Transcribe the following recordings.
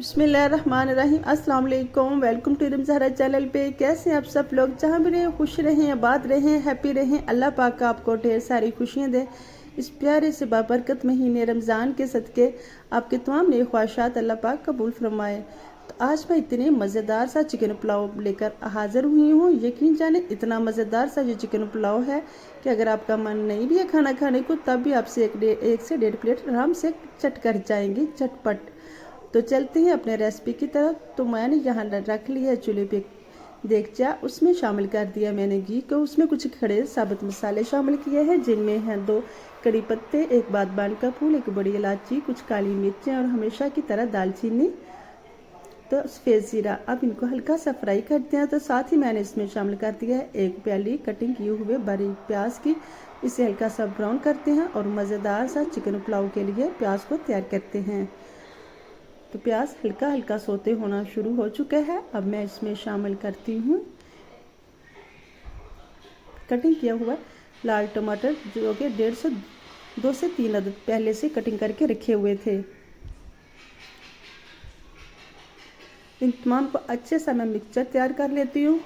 बिस्मिल्लाहिर्रहमानिर्रहीम। अस्सलाम वालेकुम। वेलकम टू ज़हरा चैनल पे। कैसे हैं आप सब लोग? जहाँ भी रहें खुश रहें, आबाद रहें, हैप्पी रहें। अल्लाह पाक का आपको ढेर सारी खुशियाँ दे। इस प्यारे से बाबरकत महीने रमज़ान के सदक़े आपके तमाम नेक ख्वाहिशात अल्लाह पाक कबूल फरमाए। तो आज मैं इतने मज़ेदार सा चिकन पुलाव लेकर हाज़िर हुई हूँ। यकीन जाने इतना मज़ेदार सा ये चिकन पुलाव है कि अगर आपका मन नहीं भी है खाना खाने को, तब भी आपसे एक से डेढ़ प्लेट आराम से चट कर जाएंगी, झटपट। तो चलते हैं अपने रेसिपी की तरफ। तो मैंने यहाँ रख लिया चूल्हे पे देगचा, उसमें शामिल कर दिया मैंने घी को। उसमें कुछ खड़े साबुत मसाले शामिल किए हैं, जिनमें हैं 2 कड़ी पत्ते, 1 बादबान का फूल, 1 बड़ी इलायची, कुछ काली मिर्चें और हमेशा की तरह दालचीनी, तो सफ़ेद ज़ीरा। अब इनको हल्का सा फ्राई करते हैं। तो साथ ही मैंने इसमें शामिल कर दिया है 1 प्याली कटिंग किए हुए बारीक प्याज की। इसे हल्का सा ब्राउन करते हैं और मज़ेदार सा चिकन पुलाव के लिए प्याज को तैयार करते हैं। तो प्याज हल्का हल्का सोते होना शुरू हो चुका है। अब मैं इसमें शामिल करती हूँ कटिंग किया हुआ लाल टमाटर, जो कि 2 से 3 अदद पहले से कटिंग करके रखे हुए थे। इन तमाम को अच्छे से मैं मिक्सचर तैयार कर लेती हूँ।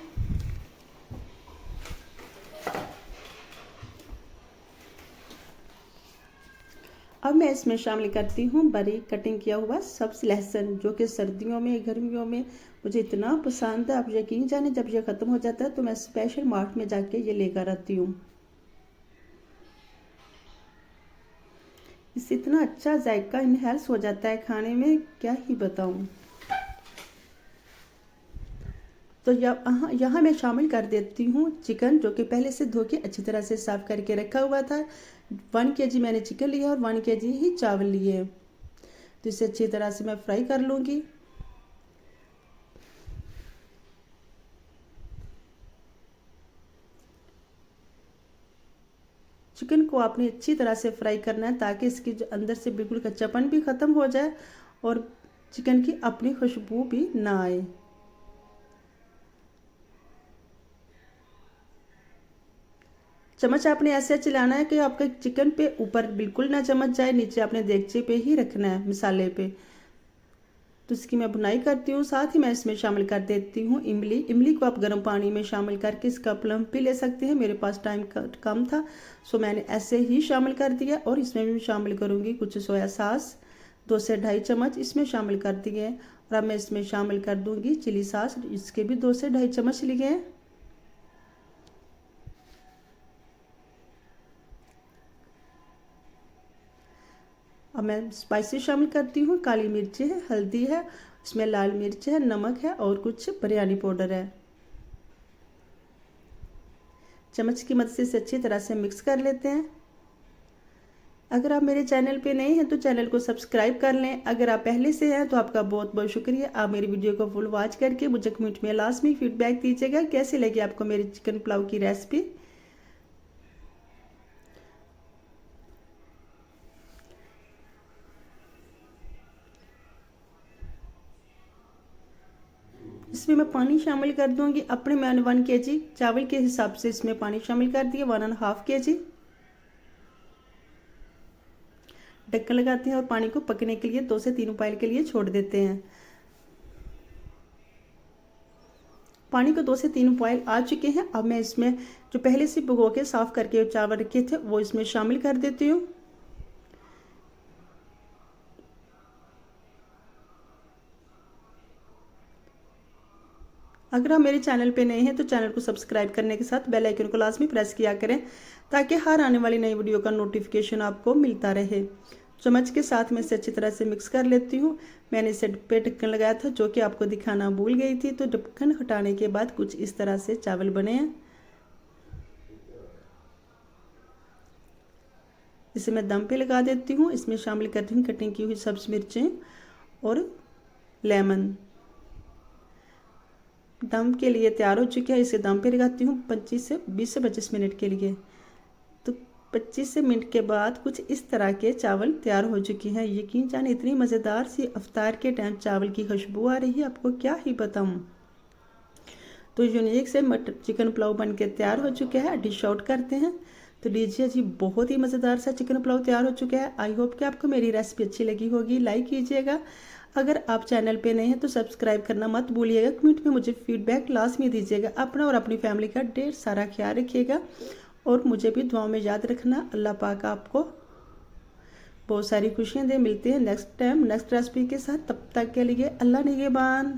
अब मैं इसमें शामिल करती हूँ बारीक कटिंग किया हुआ सब्ज लहसुन, जो कि सर्दियों में गर्मियों में मुझे इतना पसंद है। आप यकीन जाने जब ये ख़त्म हो जाता है तो मैं स्पेशल मार्ट में जाके ये लेकर आती हूँ। इससे इतना अच्छा जायका इनहेंस हो जाता है खाने में, क्या ही बताऊँ। तो यहाँ मैं शामिल कर देती हूँ चिकन, जो कि पहले से धो के अच्छी तरह से साफ़ करके रखा हुआ था। 1 kg मैंने चिकन लिया और 1 kg ही चावल लिए। तो इसे अच्छी तरह से मैं फ्राई कर लूँगी। चिकन को आपने अच्छी तरह से फ्राई करना है, ताकि इसकी जो अंदर से बिल्कुल कच्चापन भी ख़त्म हो जाए और चिकन की अपनी खुशबू भी ना आए। चम्मच आपने ऐसे चलाना है कि आपके चिकन पे ऊपर बिल्कुल ना चम्मच जाए, नीचे आपने देगचे पे ही रखना है मसाले पे। तो इसकी मैं बुनाई करती हूँ। साथ ही मैं इसमें शामिल कर देती हूँ इमली। इमली को आप गर्म पानी में शामिल करके इसका प्लम भी ले सकते हैं। मेरे पास टाइम कम था, सो मैंने ऐसे ही शामिल कर दिया। और इसमें भी शामिल करूँगी कुछ सोया सॉस, 2 से 2.5 चम्मच इसमें शामिल कर दिए। और अब मैं इसमें शामिल कर दूँगी चिली सॉस, इसके भी 2 से 2.5 चम्मच लिए हैं। अब मैं स्पाइसी शामिल करती हूँ। काली मिर्ची है, हल्दी है, इसमें लाल मिर्च है, नमक है और कुछ बिरयानी पाउडर है। चम्मच की मदद से इसे अच्छी तरह से मिक्स कर लेते हैं। अगर आप मेरे चैनल पे नए हैं तो चैनल को सब्सक्राइब कर लें। अगर आप पहले से हैं तो आपका बहुत बहुत शुक्रिया। आप मेरी वीडियो को फुल वॉच करके मुझे कमेंट में लास्ट में फीडबैक दीजिएगा कैसे लगी आपको मेरी चिकन पुलाव की रेसिपी। इसमें मैं पानी शामिल कर दूंगी अपने। मैंने 1 kg चावल के हिसाब से इसमें पानी शामिल कर दिया, 1.5 kg। ढक्कन लगाते हैं और पानी को पकने के लिए 2 से 3 उबाल के लिए छोड़ देते हैं। पानी को 2 से 3 बॉयल आ चुके हैं। अब मैं इसमें जो पहले से भिगो के साफ़ करके चावल रखे थे वो इसमें शामिल कर देती हूँ। अगर आप मेरे चैनल पे नए हैं तो चैनल को सब्सक्राइब करने के साथ बेल आइकन को लाजमी प्रेस किया करें, ताकि हर आने वाली नई वीडियो का नोटिफिकेशन आपको मिलता रहे। चम्मच के साथ मैं इसे अच्छी तरह से मिक्स कर लेती हूँ। मैंने इसे पे ढक्कन लगाया था, जो कि आपको दिखाना भूल गई थी। तो ढक्कन हटाने के बाद कुछ इस तरह से चावल बने हैं। इसे मैं दम पे लगा देती हूँ। इसमें शामिल करती हूँ कटिंग की हुई सब्ज मिर्चें और लेमन। दम के लिए तैयार हो चुके हैं। इसे दम पे लगाती हूँ 20 से 25 मिनट के लिए। तो 25 मिनट के बाद कुछ इस तरह के चावल तैयार हो चुके हैं। यकीन जाने इतनी मज़ेदार सी अफ्तार के टाइम चावल की खुशबू आ रही है, आपको क्या ही बताऊँ। तो यूनिक से मटर चिकन पुलाव बन के तैयार हो चुके हैं। डिश आउट करते हैं। तो लीजिए जी, बहुत ही मज़ेदार सा चिकन पुलाव तैयार हो चुका है। आई होप कि आपको मेरी रेसिपी अच्छी लगी होगी। लाइक कीजिएगा। अगर आप चैनल पे नए हैं तो सब्सक्राइब करना मत भूलिएगा। कमेंट में मुझे फीडबैक लाजमी दीजिएगा। अपना और अपनी फैमिली का ढेर सारा ख्याल रखिएगा और मुझे भी दुआओं में याद रखना। अल्लाह पाक आपको बहुत सारी खुशियाँ दे। मिलते हैं नेक्स्ट टाइम नेक्स्ट रेसिपी के साथ। तब तक के लिए अल्लाह निगहबान।